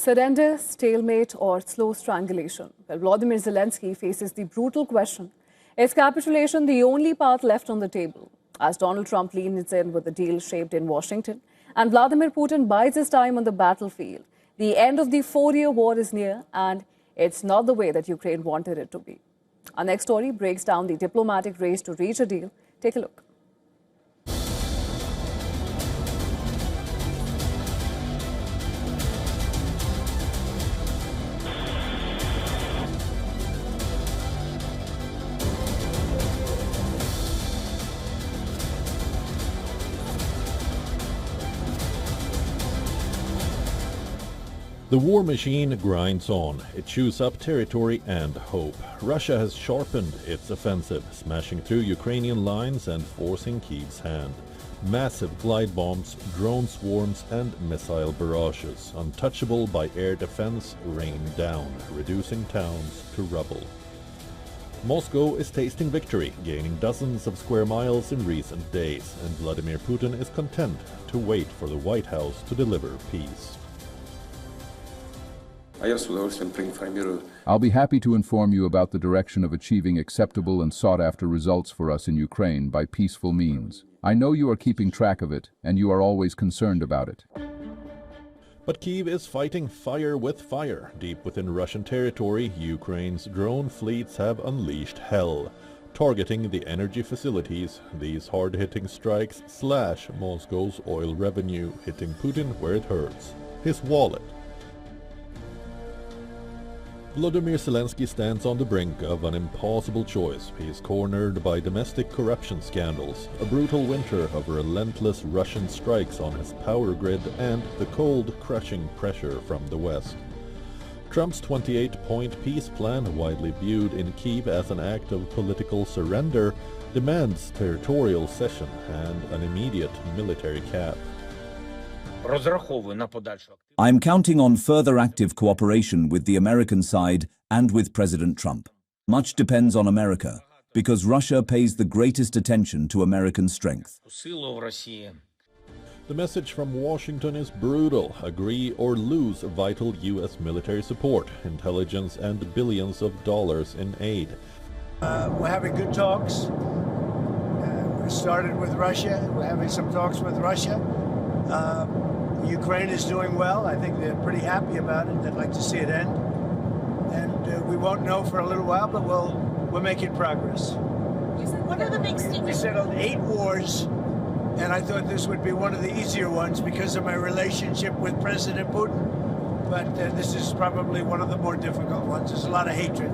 Surrender, stalemate, or slow strangulation? Well, Volodymyr Zelensky faces the brutal question: is capitulation the only path left on the table? As Donald Trump leans in with the deal shaped in Washington and Vladimir Putin bides his time on the battlefield, the end of the 4-year war is near, and it's not the way that Ukraine wanted it to be. Our next story breaks down the diplomatic race to reach a deal. Take a look. The war machine grinds on. It chews up territory and hope. Russia has sharpened its offensive, smashing through Ukrainian lines and forcing Kyiv's hand. Massive glide bombs, drone swarms and missile barrages, untouchable by air defense, rain down, reducing towns to rubble. Moscow is tasting victory, gaining dozens of square miles in recent days, and Vladimir Putin is content to wait for the White House to deliver peace. I'll be happy to inform you about the direction of achieving acceptable and sought-after results for us in Ukraine by peaceful means. I know you are keeping track of it, and you are always concerned about it. But Kyiv is fighting fire with fire. Deep within Russian territory, Ukraine's drone fleets have unleashed hell. Targeting the energy facilities, these hard-hitting strikes slash Moscow's oil revenue, hitting Putin where it hurts, his wallet. Volodymyr Zelensky stands on the brink of an impossible choice. He is cornered by domestic corruption scandals, a brutal winter of relentless Russian strikes on his power grid, and the cold, crushing pressure from the West. Trump's 28-point peace plan, widely viewed in Kyiv as an act of political surrender, demands territorial cession and an immediate military cap. I'm counting on further active cooperation with the American side and with President Trump. Much depends on America, because Russia pays the greatest attention to American strength. The message from Washington is brutal. Agree or lose vital U.S. military support, intelligence and billions of dollars in aid. We're having good talks. We started with Russia. We're having some talks with Russia. Ukraine is doing well. I think they're pretty happy about it. They'd like to see it end. And we won't know for a little while, but we're making progress. What are the big secrets? We settled 8 wars, and I thought this would be one of the easier ones because of my relationship with President Putin. But this is probably one of the more difficult ones. There's a lot of hatred.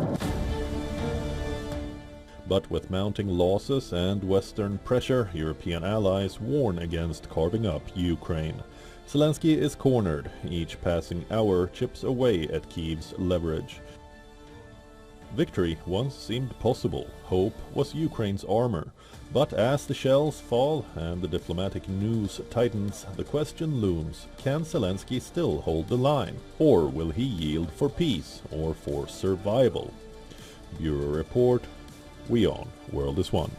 But with mounting losses and Western pressure, European allies warn against carving up Ukraine. Zelensky is cornered. Each passing hour chips away at Kyiv's leverage. Victory once seemed possible. Hope was Ukraine's armor. But as the shells fall and the diplomatic noose tightens, the question looms: can Zelensky still hold the line? Or will he yield for peace or for survival? Bureau Report. WION World is One.